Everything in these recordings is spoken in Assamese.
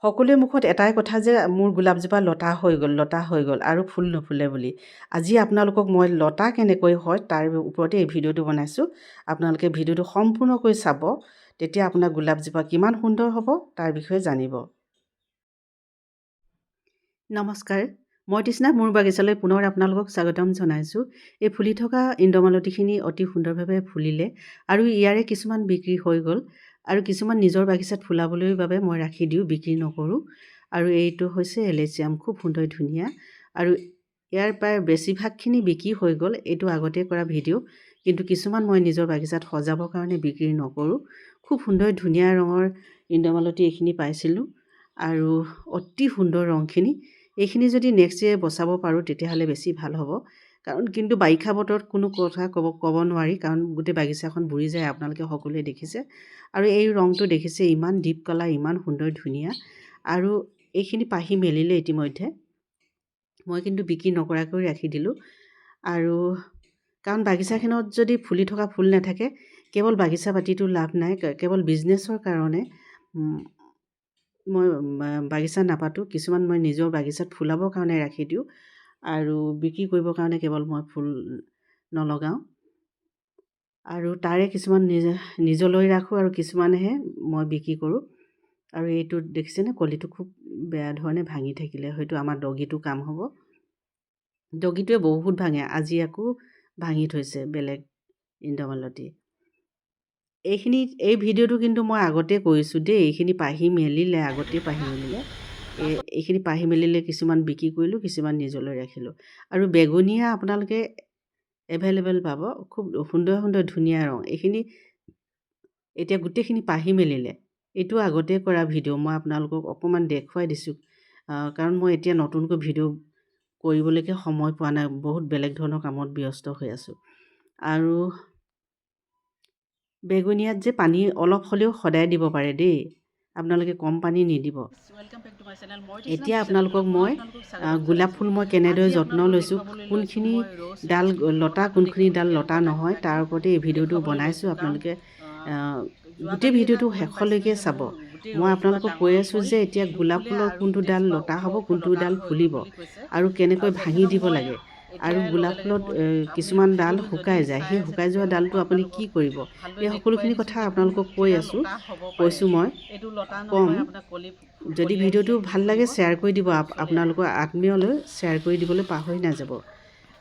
সকলোৰে মুখত এটাই কথা যে মোৰ গোলাপজোপা লতা হৈ গ'ল আৰু ফুল নুফুলে বুলি। আজি আপোনালোকক মই লতা কেনেকৈ হয় তাৰ ওপৰতে এই ভিডিঅ'টো বনাইছোঁ। আপোনালোকে ভিডিঅ'টো সম্পূৰ্ণকৈ চাব, তেতিয়া আপোনাৰ গোলাপজোপা কিমান সুন্দৰ হ'ব তাৰ বিষয়ে জানিব। নমস্কাৰ, মই তৃষ্ণা মোৰ বাগিচালৈ পুনৰ আপোনালোকক স্বাগতম জনাইছোঁ। এই ফুলি থকা ইন্দ্ৰমালতীখিনি অতি সুন্দৰভাৱে ফুলিলে আৰু ইয়াৰে কিছুমান বিক্ৰী হৈ গ'ল আৰু কিছুমান নিজৰ বাগিচাত ফুলাবলৈ বাবে মই ৰাখি দিওঁ, বিক্ৰী নকৰোঁ। আৰু এইটো হৈছে এলেচিয়াম, খুব সুন্দৰ ধুনীয়া আৰু ইয়াৰ প্ৰায় বেছিভাগখিনি বিক্ৰী হৈ গ'ল। এইটো আগতে কৰা ভিডিঅ', কিন্তু কিছুমান মই নিজৰ বাগিচাত সজাবৰ কাৰণে বিক্ৰী নকৰোঁ। খুব সুন্দৰ ধুনীয়া ৰঙৰ ইন্দ্ৰমালতী এইখিনি পাইছিলোঁ আৰু অতি সুন্দৰ ৰংখিনি। এইখিনি যদি নেক্সট ইয়েৰ বচাব পাৰোঁ তেতিয়াহ'লে বেছি ভাল হ'ব, কাৰণ কিন্তু বাৰিষা বতৰত কোনো কথা ক'ব নোৱাৰি, কাৰণ গোটেই বাগিচাখন বুৰি যায়, আপোনালোকে সকলোৱে দেখিছে। আৰু এই ৰংটো দেখিছে, ইমান ডিপ কালাৰ, ইমান সুন্দৰ ধুনীয়া। আৰু এইখিনি পাহি মেলিলে ইতিমধ্যে, মই কিন্তু বিক্ৰী নকৰাকৈ ৰাখি দিলোঁ। আৰু কাৰণ বাগিচাখনত যদি ফুলি থকা ফুল নাথাকে, কেৱল বাগিচা পাতিটো লাভ নাই, কেৱল বিজনেছৰ কাৰণে মই বাগিচা নাপাতোঁ। কিছুমান মই নিজৰ বাগিচাত ফুলাবৰ কাৰণে ৰাখি দিওঁ আৰু বিক্ৰী কৰিবৰ কাৰণে কেৱল মই ফুল নলগাওঁ। আৰু তাৰে কিছুমান নিজলৈ ৰাখোঁ আৰু কিছুমানেহে মই বিক্ৰী কৰোঁ। আৰু এইটো দেখিছেনে, কলিটো খুব বেয়া ধৰণে ভাঙি থাকিলে, হয়তো আমাৰ ডগীটো কাম হ'ব। ডগীটোৱে বহুত ভাঙে, আজি আকৌ ভাঙি থৈছে বেলেগ ইন্দ্ৰমালতী। এই ভিডিঅ'টো কিন্তু মই আগতে কৰিছোঁ দেই। এইখিনি পাহি মেলিলে, আগতেই পাহি মেলিলে। এইখিনি পাহি মেলিলে কিছুমান বিক্ৰী কৰিলোঁ, কিছুমান নিজলৈ ৰাখিলোঁ। আৰু বেগুনীয়া আপোনালোকে এভেইলেবল পাব, খুব সুন্দৰ সুন্দৰ ধুনীয়া ৰং। এইখিনি এতিয়া গোটেইখিনি পাহি মেলিলে। এইটো আগতে কৰা ভিডিঅ', মই আপোনালোকক অকণমান দেখুৱাই দিছোঁ, কাৰণ মই এতিয়া নতুনকৈ ভিডিঅ' কৰিবলৈকে সময় পোৱা নাই, বহুত বেলেগ ধৰণৰ কামত ব্যস্ত হৈ আছোঁ। আৰু বেগুনীয়াত যে পানী অলপ হ'লেও সদায় দিব পাৰে দেই, আপোনালোকে কম পানী নিদিব। এতিয়া আপোনালোকক মই গোলাপ ফুল মই কেনেদৰে যত্ন লৈছোঁ, কোনখিনি ডাল লতা, কোনখিনি ডাল লতা নহয়, তাৰ ওপৰতে এই ভিডিঅ'টো বনাইছোঁ। আপোনালোকে গোটেই ভিডিঅ'টো শেষলৈকে চাব। মই আপোনালোকক কৈ আছোঁ যে এতিয়া গোলাপ ফুলৰ কোনটো ডাল লতা হ'ব, কোনটো ডাল ফুলিব আৰু কেনেকৈ ভাঙি দিব লাগে। আৰু গোলাপ ফুলত কিছুমান ডাল শুকাই যায়, সেই শুকাই যোৱা ডালটো আপুনি কি কৰিব, এই সকলোখিনি কথা আপোনালোকক কৈছোঁ মই ক'ম। যদি ভিডিঅ'টো ভাল লাগে শ্বেয়াৰ কৰি দিব, আপোনালোকৰ আত্মীয়লৈ শ্বেয়াৰ কৰি দিবলৈ পাহৰি নাযাব,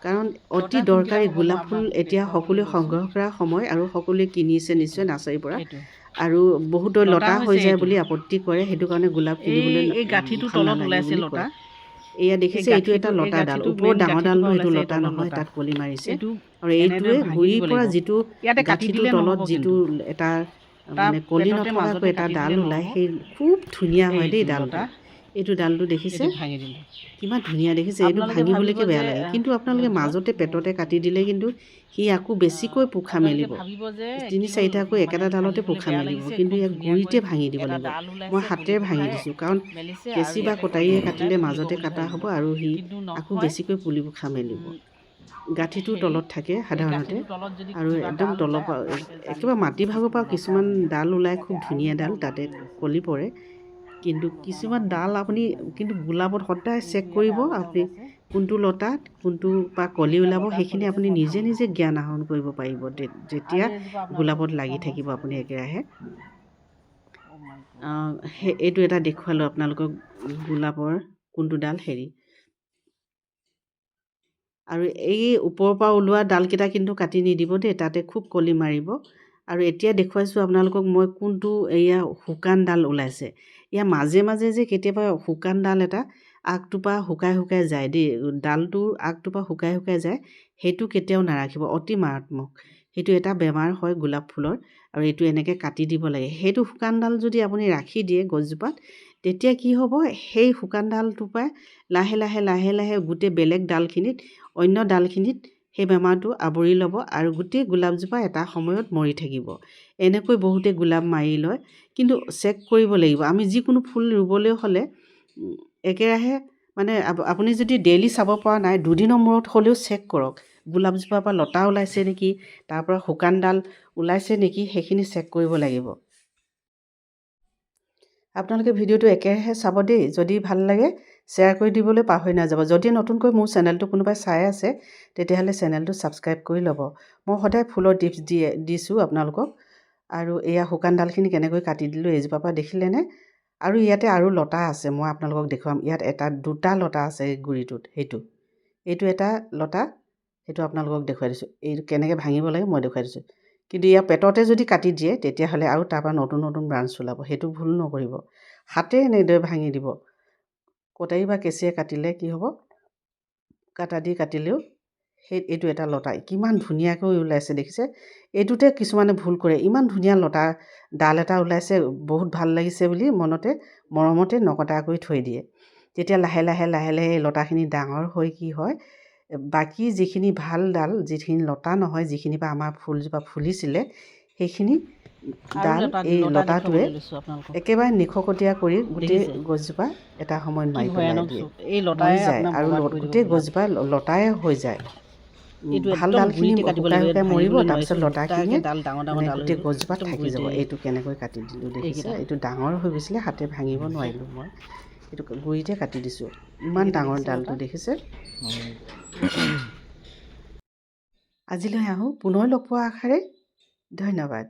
কাৰণ অতি দৰকাৰী। গোলাপ ফুল এতিয়া সকলোৱে সংগ্ৰহ কৰা সময় আৰু সকলোৱে কিনিছে নিশ্চয় নাৰ্চাৰীৰ পৰা। আৰু বহুতৰ লতা হৈ যায় বুলি আপত্তি কৰে, সেইটো কাৰণে গোলাপ কিনিবলৈ ভাল নালাগে বুলি কয়। এয়া দেখিছে, এইটো এটা লতা ডাল, ওপৰত ডাঙৰ ডালটো সেইটো লতা নহয়, তাত কলি মাৰিছে। আৰু এইটোৱে গুৰিৰ পৰা যিটো গাঁঠিটোৰ তলত যিটো এটা মানে কলি নথকাকৈ এটা ডাল ওলায়, সেই খুব ধুনীয়া হয় দেই ডালটো। এইটো ডালটো দেখিছে কিমান ধুনীয়া দেখিছে। এইটো ভাঙিবলৈকে বেয়া লাগে, কিন্তু আপোনালোকে মাজতে পেটতে কাটি দিলে কিন্তু সি আকৌ বেছিকৈ পোখা মেলিব, 3-4টাকৈ একেটা ডালতে পোখা মেলিব, কিন্তু ইয়াক গুৰিতে ভাঙি দিব লাগিব। মই হাতেৰে ভাঙি দিছোঁ, কাৰণ কেঁচি বা কটাৰীয়ে কাটিলে মাজতে কাটা হ'ব আৰু সি আকৌ বেছিকৈ পুলি পোখা মেলিব। গাঁঠিটোৰ তলত থাকে সাধাৰণতে, আৰু একদম তলৰ পৰা একেবাৰে মাটি ভাগৰ পৰা কিছুমান ডাল ওলায়, খুব ধুনীয়া ডাল, তাতে কলি পৰে। কিন্তু কিছুমান ডাল আপুনি কিন্তু গোলাপত সদায় চেক কৰিব, আপুনি কোনটো লতাত কোনটো বা কলি ওলাব, সেইখিনি আপুনি নিজে নিজে জ্ঞান আহৰণ কৰিব পাৰিব যেতিয়া গোলাপত লাগি থাকিব আপুনি একেৰাহে। এইটো এটা দেখুৱালোঁ আপোনালোকক, গোলাপৰ কোনটো ডাল হেৰি। আৰু এই ওপৰৰ পৰা ওলোৱা ডালকেইটা কিন্তু কাটি নিদিব দেই, তাতে খুব কলি মাৰিব। আৰু এতিয়া দেখুৱাইছোঁ আপোনালোকক মই কোনটো এয়া শুকান ডাল ওলাইছে। ইয়াৰ মাজে মাজে যে কেতিয়াবা শুকান ডাল এটা আগটোপা শুকাই শুকাই যায় দেই, ডালটোৰ আগটোপা শুকাই শুকাই যায়, সেইটো কেতিয়াও নাৰাখিব, অতি মাৰাত্মক। সেইটো এটা বেমাৰ হয় গোলাপ ফুলৰ, আৰু এইটো এনেকৈ কাটি দিব লাগে। সেইটো শুকান ডাল যদি আপুনি ৰাখি দিয়ে গছজোপাত, তেতিয়া কি হ'ব, সেই শুকান ডালটোৰ পৰাই লাহে লাহে লাহে লাহে গোটেই বেলেগ ডালখিনিত, অন্য ডালখিনিত সেই বেমাৰটো আৱৰি ল'ব আৰু গোটেই গোলাপজোপা এটা সময়ত মৰি থাকিব। এনেকৈ বহুতে গোলাপ মাৰি লয়, কিন্তু চেক কৰিব লাগিব। আমি যিকোনো ফুল ৰুবলৈ হ'লে একেৰাহে মানে আপুনি যদি ডেইলি চাব পৰা নাই, 2 দিনৰ মূৰত হ'লেও চেক কৰক, গোলাপজোপাৰ পৰা লতা ওলাইছে নেকি, তাৰ পৰা শুকান ডাল ওলাইছে নেকি, সেইখিনি চেক কৰিব লাগিব। আপোনালোকে ভিডিঅ'টো একেৰাহে চাব দেই। যদি ভাল লাগে শ্বেয়াৰ কৰি দিবলৈ পাহৰি নাযাব। যদি নতুনকৈ মোৰ চেনেলটো কোনোবাই চাই আছে তেতিয়াহ'লে চেনেলটো ছাবস্ক্ৰাইব কৰি ল'ব। মই সদায় ফুলৰ টিপছ দিছোঁ আপোনালোকক। আৰু এয়া শুকান ডালখিনি কেনেকৈ কাটি দিলোঁ এইজোপাৰ পৰা দেখিলেনে? আৰু ইয়াতে আৰু লতা আছে, মই আপোনালোকক দেখুৱাম। ইয়াত দুটা লতা আছে এই গুৰিটোত। এইটো এটা লতা, সেইটো আপোনালোকক দেখুৱাই দিছোঁ। এইটো কেনেকৈ ভাঙিব লাগে মই দেখুৱাই দিছোঁ। কিন্তু ইয়াৰ পেটতে যদি কাটি দিয়ে তেতিয়াহ'লে আৰু তাৰপৰা নতুন নতুন ব্ৰাঞ্চ ওলাব। সেইটো ভুল নকৰিব। হাতে এনেদৰে ভাঙি দিব। কটাৰী বা কেঁচিৰে কাটিলে কি হ'ব, কাটা দি কাটিলেও এইটো এটা লতা কিমান ধুনীয়াকৈ ওলাইছে দেখিছে? এইটোতে কিছুমানে ভুল কৰে। ইমান ধুনীয়া লতা ডাল এটা ওলাইছে, বহুত ভাল লাগিছে বুলি মৰমতে নকটা কৰি থৈ দিয়ে। তেতিয়া লাহে লাহে এই লতাখিনি ডাঙৰ হৈ কি হয়, বাকী যিখিনি ভাল ডাল, যিখিনি লতা নহয়, যিখিনিৰ পৰা আমাৰ ফুলজোপা ফুলিছিলে, সেইখিনি ডাল এই লতাটোৱে একেবাৰে নিখকটীয়া কৰি গোটেই গছজোপা এটা সময়ত মাৰি পেলাই দিয়ে, মৰি যায়। আৰু গোটেই গছজোপা লতাই হৈ যায়। ভাল ডালখিনি শুকাই মৰিব, তাৰপিছত লতাখিনিয়ে মানে গোটেই গছজোপাত থাকি যাব। এইটো কেনেকৈ কাটি দিলোঁ দেখিছে? এইটো ডাঙৰ হৈ গৈছিলে, হাতে ভাঙিব নোৱাৰিলোঁ মই। এইটো গুৰিতে কাটি দিছোঁ। ইমান ডাঙৰ ডালটো দেখিছে? আজিলৈ আহোঁ, পুনৰ লগ পোৱা আশাৰে ধন্যবাদ।